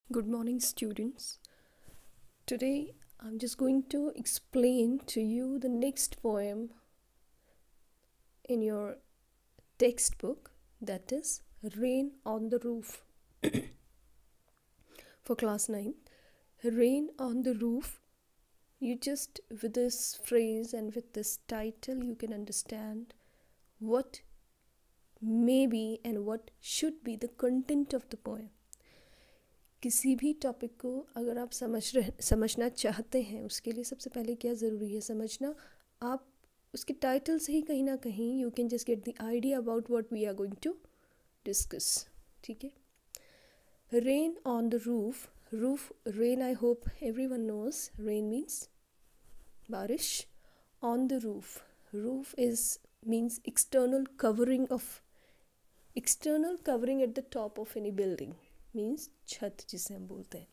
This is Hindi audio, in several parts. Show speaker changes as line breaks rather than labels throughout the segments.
Good morning, students. Today I'm just going to explain to you the next poem in your textbook, that is Rain on the Roof. For class 9, Rain on the Roof. You just, with this phrase and with this title, you can understand what may be and what should be the content of the poem. किसी भी टॉपिक को अगर आप समझना चाहते हैं, उसके लिए सबसे पहले क्या ज़रूरी है समझना. आप उसके टाइटल से ही कहीं ना कहीं you can just get the idea about what we are going to discuss. ठीक है. Rain on the roof. Roof, rain, I hope everyone knows rain means बारिश. On the roof, roof is means external covering at the top of any building, means छत जिसे हम बोलते हैं.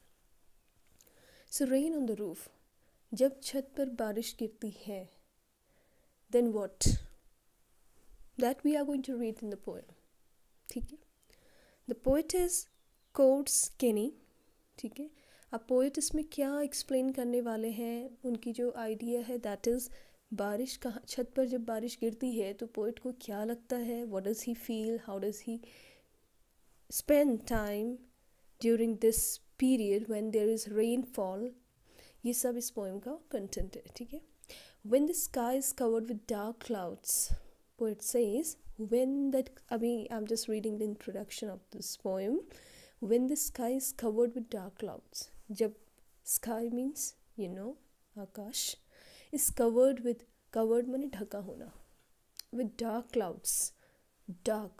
So rain on the roof, जब छत पर बारिश गिरती है, then what, that we are going to read in the poem. ठीक है. The poet is code skinny. ठीक है. अब पोएट इसमें क्या एक्सप्लेन करने वाले हैं, उनकी जो आइडिया है दैट इज़ बारिश कहाँ, छत पर जब बारिश गिरती है तो पोएट को क्या लगता है, what does he feel, how does he spend time during this period when there is rainfall. ये सब इस poem का content है. ठीक है. When the sky is covered with dark clouds, poet says, when that, अभी I'm just reading the introduction of this poem. When the sky is covered with dark clouds, जब sky means Akash is covered माने ढका होना, with dark clouds, dark,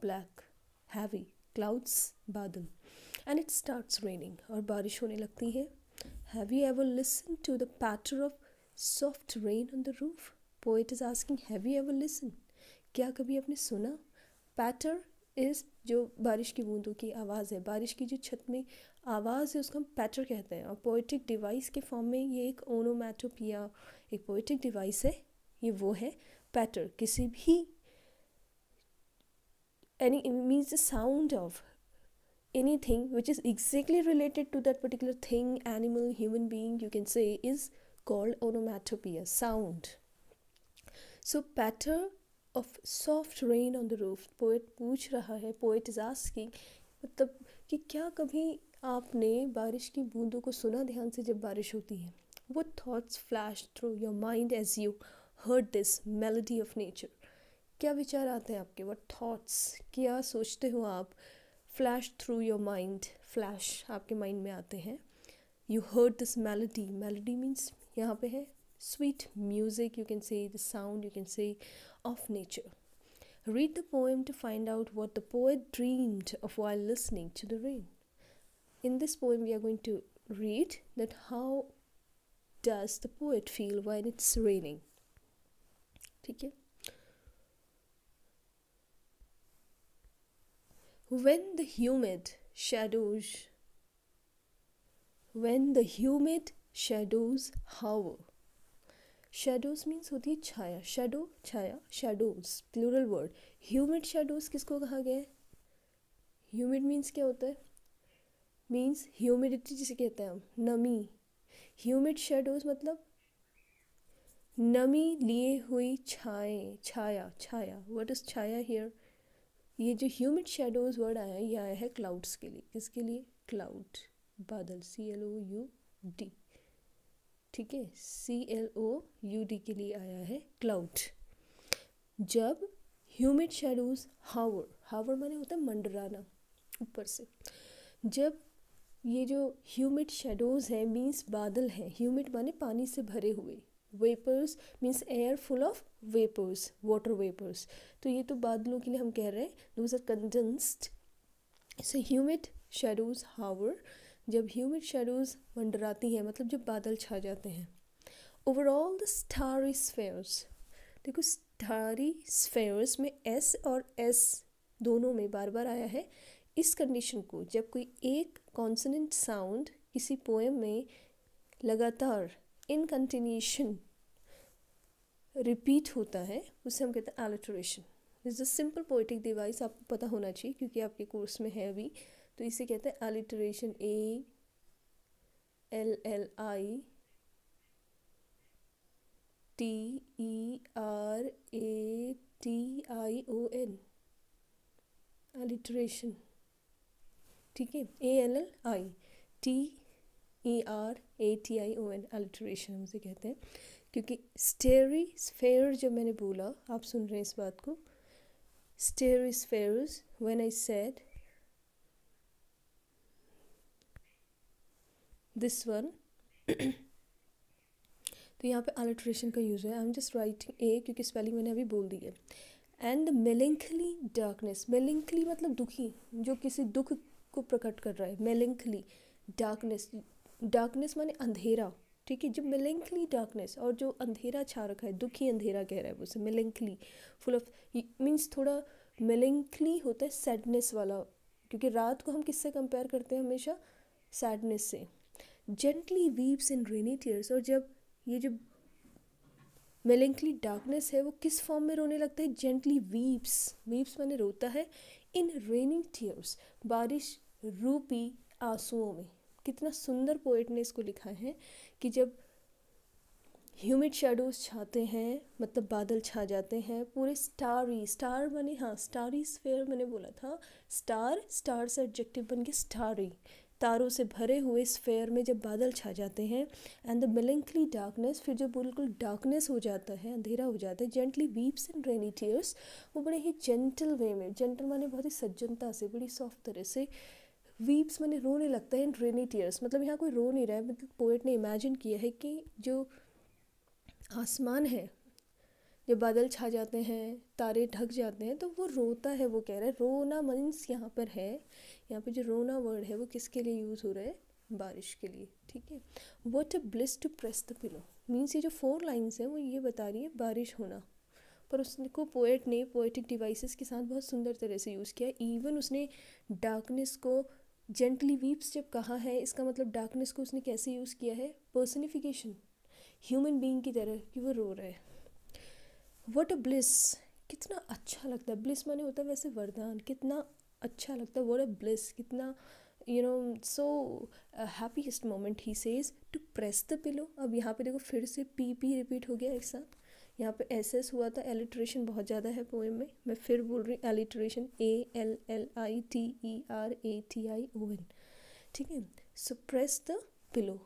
black, heavy clouds, बादल, and it starts raining, और बारिश होने लगती है. Have you ever listened to the patter of soft rain on the roof? Poet is asking, have you ever listened? क्या कभी आपने सुना? Patter is जो बारिश की बूंदों की आवाज़ है, बारिश की जो छत में आवाज़ है उसको हम पैटर कहते हैं. और पोएटिक डिवाइस के फॉर्म में ये एक ओनोमैटोपिया, एक पोएटिक डिवाइस है. ये वो है पैटर. किसी भी it means the sound of anything which is exactly related to that particular thing, animal, human being, you can say, is called onomatopoeia, sound. So patter of soft rain on the roof. Poet पूछ रहा है, poet is asking, मतलब कि क्या कभी आपने बारिश की बूंदों को सुना ध्यान से जब बारिश होती है? What thoughts flashed through your mind as you heard this melody of nature? क्या विचार आते हैं आपके? What thoughts, क्या सोचते हो आप? Flash through your mind, flash आपके माइंड में आते हैं. You heard this melody. Melody means यहाँ पे है sweet music, you can say, the sound, you can say, of nature. Read the poem to find out what the poet dreamed of while listening to the rain. In this poem we are going to read that how does the poet feel when it's raining. ठीक है. When the humid shadows hover. Shadows means होती है छाया. Shadow, छाया, shadows, plural word. Humid shadows किसको कहा गया है? Humid means क्या होता है? Means humidity जिसे कहते हैं हम, नमी. Humid shadows मतलब नमी लिए हुई छाया. What is Chhaya here? ये जो ह्यूमिड शेडोज़ वर्ड आया है, ये आया है क्लाउड्स के लिए. किसके लिए? क्लाउड, बादल, CLOUD. ठीक है. CLOUD के लिए आया है क्लाउड. जब ह्यूमिड शेडोज़ हावर माने होता है मंडराना ऊपर से. जब ये जो ह्यूमिड शेडोज़ है मीन्स बादल हैं. ह्यूमिड माने पानी से भरे हुए. Vapours means air full of vapours, water vapours. तो ये तो बादलों के लिए हम कह रहे हैं, those are condensed. So humid shadows hover, जब ह्यूमिड शेडोज़ मंडराती हैं, मतलब जब बादल छा जाते हैं. Overall the starry spheres. देखो स्टारी स्फेयर्स में S और S दोनों में बार बार आया है. इस कंडीशन को जब कोई एक कॉन्सोनेंट साउंड किसी पोएम में लगातार इन कंटिन्यूशन रिपीट होता है, उसे हम कहते हैं alliteration. This is a simple poetic device. आपको पता होना चाहिए क्योंकि आपके कोर्स में है अभी. तो इसे कहते हैं अलिटरेशन, ALLITERATION, अलिटरेशन, ठीक है। ALLITERATION, अलिटरेशन हम इसे कहते हैं। क्योंकि स्टेरिस्फेयर जब मैंने बोला, आप सुन रहे हैं इस बात को, starry spheres, when I said this one, तो यहाँ पे अलिटरेशन का यूज़ है। I am just writing a क्योंकि स्पेलिंग मैंने अभी बोल दी है। एंड मेलेंखली डार्कनेस, मेलेंखली मतलब दुखी, जो किसी दुख को प्रकट कर रहा है। मेलेंखली डार्कनेस, डार्कनेस माने अंधेरा, ठीक है। जो मेलेंखली डार्कनेस, और जो अंधेरा छा रखा है, दुखी अंधेरा कह रहा है वो उसे मेलेंखली, फुल ऑफ मीन्स थोड़ा मेलेंखली होता है सैडनेस वाला, क्योंकि रात को हम किससे कंपेयर करते हैं हमेशा, सैडनेस से। जेंटली वीप्स इन रेनी टीयर्स, और जब ये जो मेलेंखली डार्कनेस है वो किस फॉर्म में रोने लगता है, जेंटली वीप्स, वीप्स माने रोता है, इन रेनिंग टीयर्स, बारिश रूपी आंसुओं में। कितना सुंदर पोएट ने इसको लिखा है कि जब ह्यूमिड शेडोज छाते हैं, मतलब बादल छा जाते हैं, पूरे स्टारी, स्टार माने, हाँ स्टारी स्फेयर मैंने बोला था, स्टार से एडजेक्टिव बन के स्टारी, तारों से भरे हुए स्फेयर में जब बादल छा जाते हैं। एंड द मेलेंखली डार्कनेस, फिर जो बिल्कुल डार्कनेस हो जाता है, अंधेरा हो जाता है, जेंटली वीप्स इन रेनी टीयर्स, वो बड़े ही जेंटल वे में, जेंटल माने बहुत ही सज्जनता से, बड़ी सॉफ्ट तरह से, वीप्स माने रोने लगता है, इन रेनी टीयर्स मतलब यहाँ कोई रो नहीं रहा है, मतलब पोएट ने इमेजिन किया है कि जो आसमान है, जब बादल छा जाते हैं, तारे ढक जाते हैं, तो वो रोता है, वो कह रहा है। रोना मीन्स यहाँ पर है, यहाँ पे जो रोना वर्ड है वो किसके लिए यूज़ हो रहा है, बारिश के लिए, ठीक है। What a bliss to press the pillow, means ये जो 4 लाइन्स हैं वो ये बता रही है बारिश होना, पर उसको पोएट ने पोएटिक डिवाइसेस के साथ बहुत सुंदर तरह से यूज़ किया। इवन उसने डार्कनेस को जेंटली वीप्स जब कहा है, इसका मतलब डार्कनेस को उसने कैसे यूज़ किया है, पर्सनिफिकेशन, ह्यूमन बीइंग की तरह कि वो रो रहा है। व्हाट अ ब्लिस, कितना अच्छा लगता है, ब्लिस माने होता है वैसे वरदान, कितना अच्छा लगता है, व्हाट अ ब्लिस, कितना so happiest moment, he says to press the pillow. अब यहाँ पे देखो फिर से पी रिपीट हो गया एक साथ, यहाँ पे एस हुआ था, एलिट्रेशन बहुत ज़्यादा है पोएम में, मैं फिर बोल रही हूँ एलिट्रेशन, ALLITERATION, ठीक है। सो प्रेस द पिलो,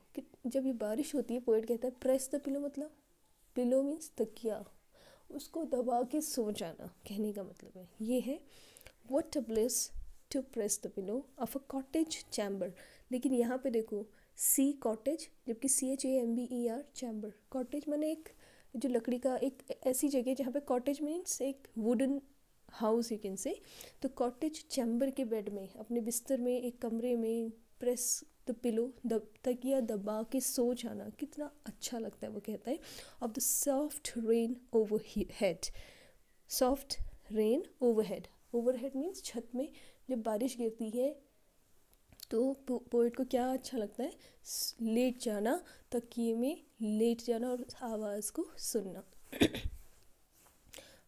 जब ये बारिश होती है पोएट कहता है प्रेस द पिलो, मतलब पिलो मीन्स तकिया, उसको दबा के सो जाना, कहने का मतलब है ये है। What a bliss to press the pillow of a cottage chamber, लेकिन यहाँ पे देखो सी कॉटेज, जबकि CHAMBER चैम्बर, कॉटेज माने एक जो लकड़ी का, एक ऐसी जगह जहाँ पे कॉटेज मीन्स एक wooden house you can say. तो कॉटेज चैम्बर के बेड में, अपने बिस्तर में, एक कमरे में, प्रेस द पिलो, तकिया दबा के सो जाना, कितना अच्छा लगता है। वो कहता है of the soft rain over head, soft rain overhead, overhead means छत में जब बारिश गिरती है तो पोएट को क्या अच्छा लगता है, लेट जाना, तकिए में लेट जाना और आवाज़ को सुनना।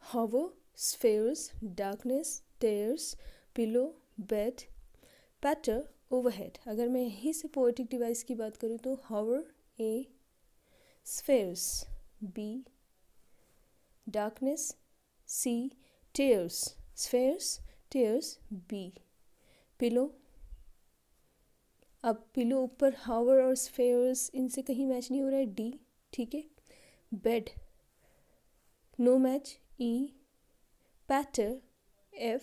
Hover, spheres, darkness, tears, pillow, bed, patter, overhead. अगर मैं यहीं से पोएटिक डिवाइस की बात करूँ तो hover A, spheres B, darkness C, tears, spheres tears B, pillow, अब पिलो ऊपर हावर और स्फेयर्स इनसे कहीं मैच नहीं हो रहा है, D, ठीक है। Bed no match, E, patter F,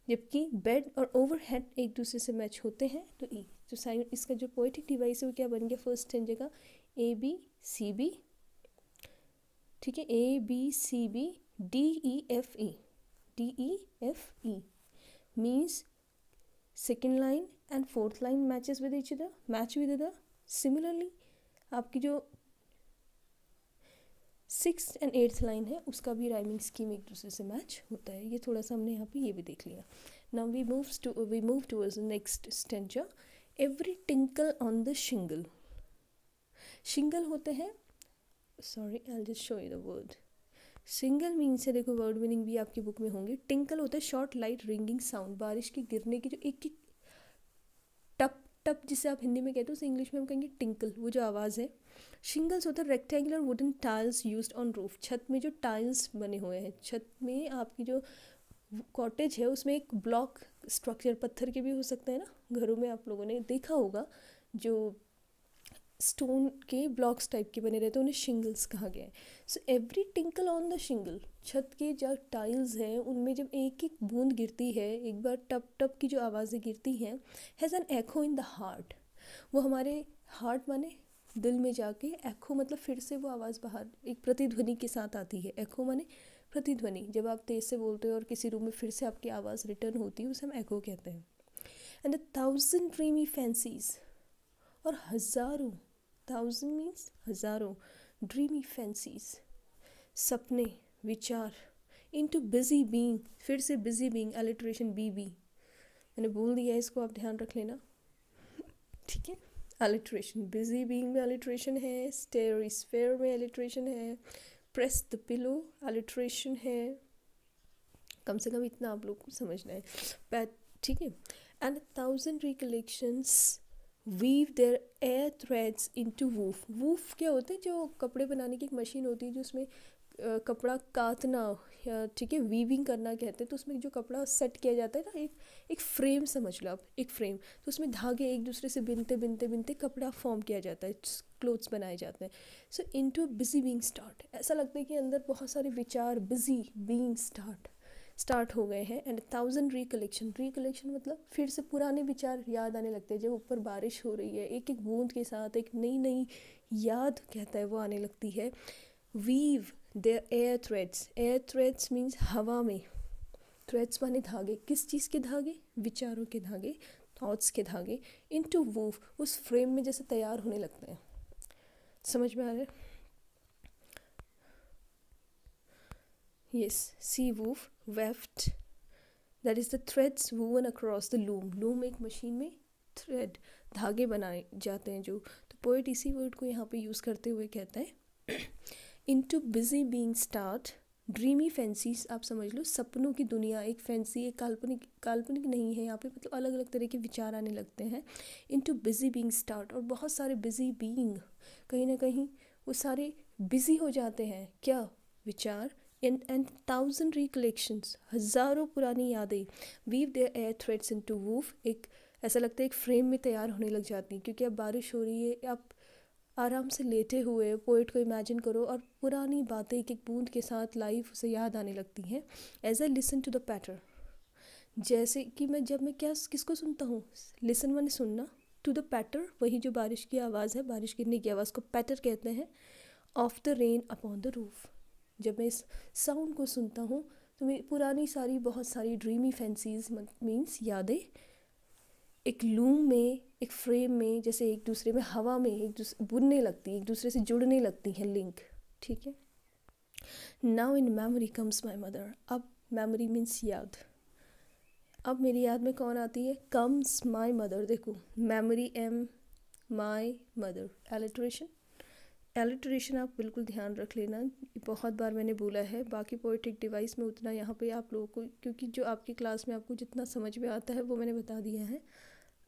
जबकि बेड और ओवरहेड एक दूसरे से मैच होते हैं तो E। तो साइन इसका जो पोएटिक डिवाइस है वो क्या बन गया, फर्स्ट 10 जगह ABCB, ठीक है, ABCB DEFE, DEFE means second line and fourth line matches with each other, match with other. Similarly आपकी जो 6th and 8th लाइन है उसका भी राइमिंग स्कीम एक दूसरे से मैच होता है। ये थोड़ा सा हमने यहाँ पे ये भी देख लिया। Now we move towards the next stanza. Every tinkle on the shingle, shingle होते हैं, sorry I will just show you the word, single meaning से देखो वर्ड मीनिंग भी आपकी बुक में होंगे। टिंकल होता है शॉर्ट लाइट रिंगिंग साउंड, बारिश के गिरने की जो एक एक टप टप जिसे आप हिंदी में कहते हो उसे इंग्लिश में हम कहेंगे टिंकल, वो जो आवाज़ है। शिंगल्स होता है rectangular wooden tiles used on roof, छत में जो टाइल्स बने हुए हैं, छत में आपकी जो कॉटेज है उसमें एक ब्लॉक स्ट्रक्चर, पत्थर के भी हो सकते हैं ना, घरों में आप लोगों ने देखा होगा जो स्टोन के ब्लॉक्स टाइप के बने रहते हैं, उन्हें शिंगल्स कहा गया है। So every tinkle on the shingle, छत के जो टाइल्स हैं उनमें जब एक एक बूंद गिरती है, एक बार टप टप की जो आवाज़ें गिरती हैं, has an echo in the heart, वो हमारे हार्ट माने दिल में जाके, एको मतलब फिर से वो आवाज़ बाहर एक प्रतिध्वनि के साथ आती है। एको माने प्रतिध्वनि, जब आप तेज़ से बोलते हो और किसी रूम में फिर से आपकी आवाज़ रिटर्न होती है उसे हम एको कहते हैं। एंड 1,000 ड्रीमी फैंसीज, और हज़ारों, 1,000 मीन्स हज़ारों, ड्रीमी फैंसीज सपने विचार, इनटू बिजी बीइंग, फिर से busy being alliteration B B, मैंने बोल दिया है इसको, आप ध्यान रख लेना, ठीक है। अलिटरेशन, बिजी बीइंग में अलिटरेशन है, स्टेयर स्फेयर में अलिटरेशन है, प्रेस द पिलो अलिटरेशन है, कम से कम इतना आप लोग को समझना है, ठीक है। And 1,000 recollections weave their air threads into woof, woof क्या होते हैं, जो कपड़े बनाने की एक मशीन होती है जो उसमें कपड़ा काटना या ठीक है वीविंग करना कहते हैं, तो उसमें जो कपड़ा सेट किया जाता है ना, एक फ्रेम समझ लो आप, एक फ्रेम, तो उसमें धागे एक दूसरे से बिनते बिनते बिनते कपड़ा फॉर्म किया जाता है, क्लोथ्स बनाए जाते हैं। सो इनटू बिजी बीइंग स्टार्ट, ऐसा लगता है कि अंदर बहुत सारे विचार बिजी बीइंग स्टार्ट हो गए हैं। एंड 1,000 रिकलेक्शन मतलब फिर से पुराने विचार याद आने लगते हैं, जब ऊपर बारिश हो रही है एक एक बूंद के साथ एक नई नई याद कहता है वो आने लगती है। Weave their air threads means हवा में, थ्रेड्स माने धागे, किस चीज़ के धागे, विचारों के धागे, थॉट्स के धागे, इनटू वूव, उस फ्रेम में जैसे तैयार होने लगते हैं। समझ में आ रहा है? Yes, see woof, weft, that is the threads woven across the loom. Loom एक मशीन में थ्रेड धागे बनाए जाते हैं जो, तो पोएट इसी वर्ड को यहाँ पे यूज़ करते हुए कहता है into busy being start, dreamy fancies, आप समझ लो सपनों की दुनिया, एक फैंसी, एक काल्पनिक नहीं है यहाँ पे, मतलब अलग अलग तरह के विचार आने लगते हैं। into busy being start, और बहुत सारे busy being, कहीं ना कहीं वो सारे बिजी हो जाते हैं, क्या विचार। एंड 1,000 रिकलेक्शंस, हज़ारों पुरानी यादें, weave their air threads into woof, एक ऐसा लगता है एक फ्रेम में तैयार होने लग जाती हैं, क्योंकि अब बारिश हो रही है, आप आराम से लेटे हुए पोएट को इमेजिन करो और पुरानी बातें एक एक बूंद के साथ लाइव उसे याद आने लगती हैं। As I listen to the patter, जैसे कि मैं क्या किसको सुनता हूँ, लिसन मैंने सुनना, टू द पैटर वही जो बारिश की आवाज़ है, बारिश गिरने की आवाज़ को पैटर कहते हैं। Of the rain upon the roof, जब मैं इस साउंड को सुनता हूँ तो मेरी पुरानी सारी बहुत सारी ड्रीमी फैंसीज मीन्स यादें एक लूम में, एक फ्रेम में, जैसे एक दूसरे में हवा में एक दूसरे बुनने लगती, एक दूसरे से जुड़ने लगती हैं, लिंक, ठीक है। Now in memory comes my mother, अब मेमोरी मीन्स याद, अब मेरी याद में कौन आती है, कम्स माई मदर, देखो memory M my mother, alliteration आप बिल्कुल ध्यान रख लेना, बहुत बार मैंने बोला है, बाकी पोएटिक डिवाइस में उतना यहाँ पे आप लोगों को, क्योंकि जो आपकी क्लास में आपको जितना समझ में आता है वो मैंने बता दिया है,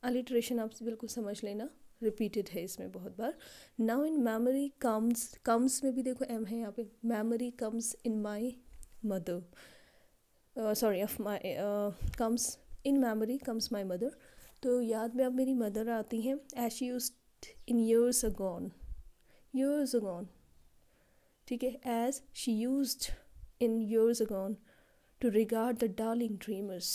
अलिट्रेशन आप बिल्कुल समझ लेना, रिपीटेड है इसमें बहुत बार। नाउ इन मेमोरी कम्स में भी देखो एम है यहाँ पे, memory comes in my mother, sorry of my comes in memory comes my mother, तो याद में अब मेरी मदर आती हैं, as she used in years agone, ठीक है, as she used in years agone to regard the darling dreamers,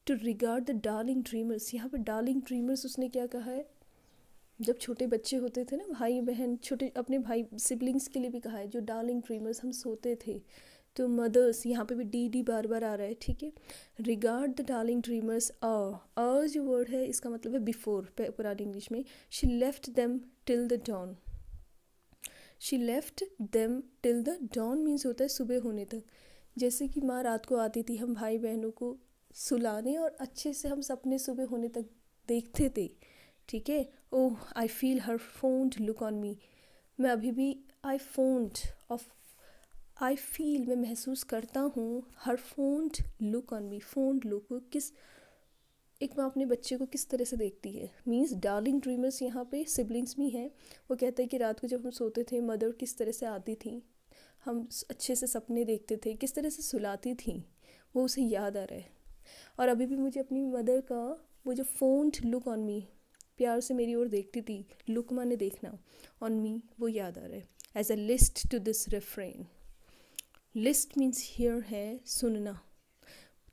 to regard the darling dreamers, यहाँ पे darling dreamers उसने क्या कहा है, जब छोटे बच्चे होते थे ना, भाई बहन छोटे, अपने भाई सिबलिंग्स के लिए भी कहा है, जो डार्लिंग ड्रीमर्स हम सोते थे, तो मदर्स यहाँ पे भी डी बार बार आ रहा है, ठीक है। रिगार्ड द डार्लिंग ड्रीमर्स, जो वर्ड है इसका मतलब है बिफोर, पुरानी इंग्लिश में, she left them till the dawn, she left them till the dawn means होता है सुबह होने तक, जैसे कि माँ रात को आती थी हम भाई बहनों को सुलाने और अच्छे से हम सपने सुबह होने तक देखते थे, ठीक है। Oh I feel her fond look on me, मैं अभी भी I fond of I feel, मैं महसूस करता हूँ, her fond look on me, fond look, किस एक माँ अपने बच्चे को किस तरह से देखती है, मीन्स डार्लिंग ड्रीमर्स यहाँ पे सिबलिंग्स भी हैं। वो कहते हैं कि रात को जब हम सोते थे मदर किस तरह से आती थी, हम अच्छे से सपने देखते थे, किस तरह से सुलाती थी, वो उसे याद आ रहा है। और अभी भी मुझे अपनी मदर का वो जो फोन्ड लुक ऑन मी, प्यार से मेरी ओर देखती थी, लुक माने देखना, ऑन मी, वो याद आ रहा है। As a list to this refrain, list means hear है सुनना,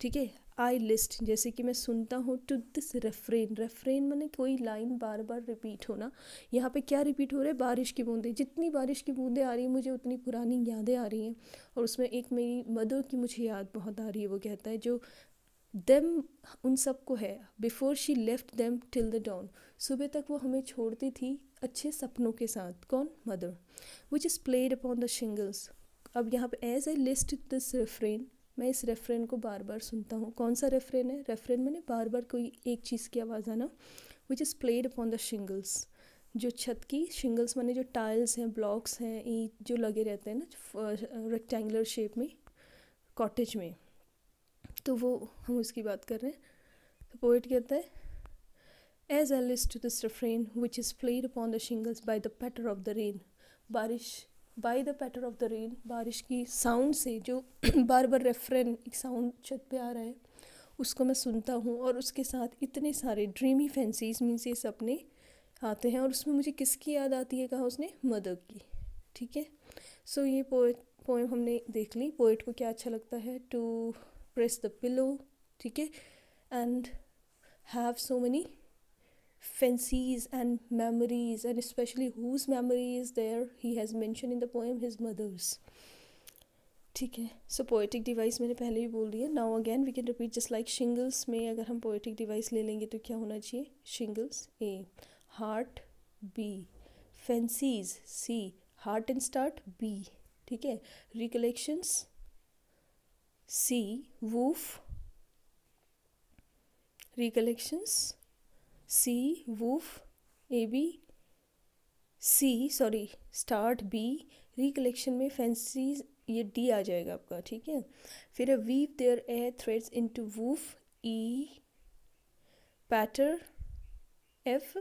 ठीक है। आई लिस्ट, जैसे कि मैं सुनता हूँ, टू दिस रेफ्रेन, रेफ्रेन माने कोई लाइन बार बार रिपीट होना। यहाँ पे क्या रिपीट हो रहा है, बारिश की बूंदें, जितनी बारिश की बूंदें आ रही हैं मुझे उतनी पुरानी यादें आ रही हैं। और उसमें एक मेरी मदर की मुझे याद बहुत आ रही है। वो कहता है जो देम उन सबको है, before she left them till the dawn, सुबह तक वो हमें छोड़ती थी अच्छे सपनों के साथ। कौन, mother. Which is played upon the shingles, अब यहाँ पे as I list this refrain, मैं इस रेफ्रेन को बार बार सुनता हूँ। कौन सा रेफ्रेन है, रेफ्रेन मैंने बार बार कोई एक चीज़ की आवाज़ आना। विच is played upon the shingles, जो छत की शिंगल्स माने जो टाइल्स हैं, ब्लॉक्स हैं, ईंट जो लगे रहते हैं ना रेक्टेंगुलर शेप में कॉटेज में, तो वो हम उसकी बात कर रहे हैं। तो पोइट कहता है as I list to this refrain which is played upon the shingles by the patter of the rain, बारिश, by the patter of the rain, बारिश की साउंड से जो बार बार रेफ्रेन एक साउंड छत पे आ रहा है, उसको मैं सुनता हूँ। और उसके साथ इतने सारे ड्रीमी फैंसीज मीन्स ये सपने आते हैं। और उसमें मुझे किसकी याद आती है, कहा उसने, मदर की, ठीक है। सो ये पोएम हमने देख ली। पोएट को क्या अच्छा लगता है, टू प्रेस द पिलो, ठीक है, and have so many fancies and memories, and especially whose memory is there he has mentioned in the poem, his mother's, ठीक है। सो पोएटिक डिवाइस मैंने पहले ही बोल दिया। Now again we can repeat just like shingles में अगर हम पोएटिक डिवाइस ले लेंगे तो क्या होना चाहिए, shingles A, heart B, fancies C, heart and start B, ठीक है, recollections C, woof, recollections C, woof, A B, C sorry start B, recollection में फैंसीज ये डी आ जाएगा आपका, ठीक है। फिर weave their a threads into woof, E, patter F,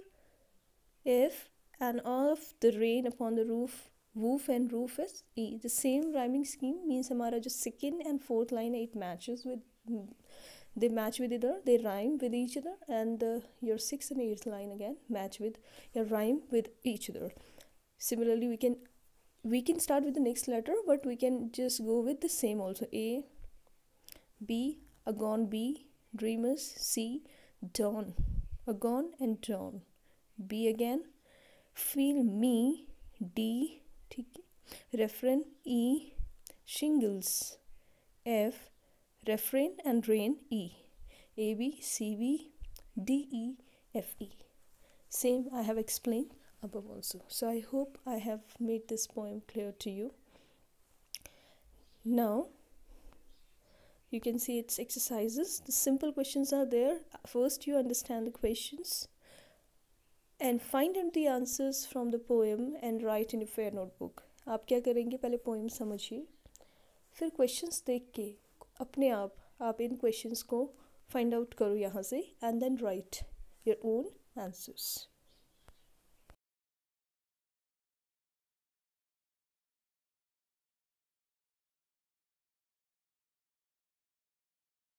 F, end of the rain upon the roof, woof and roof is E. The same rhyming scheme means हमारा जो सेकेंड एंड फोर्थ लाइन है, it matches with, they match with either, they rhyme with each other, and your 6th and 8th line again match with your rhyme with each other. Similarly we can start with the next letter, but we can just go with the same also. A, B, agone B, dreamers C, dawn, agone and dawn, B again, feel me D, ठीक है, refrain E, shingles F, refrain and rain E, A B C B D E F E. Same I have explained above also. So I hope I have made this poem clear to you. Now you can see its exercises. The simple questions are there. First you understand the questions and find out the answers from the poem and write in a fair notebook. आप क्या करेंगे, पहले पोएम समझिए, फिर क्वेश्चंस देख के अपने आप इन क्वेश्चंस को फाइंड आउट करो यहाँ से, and then write your own answers.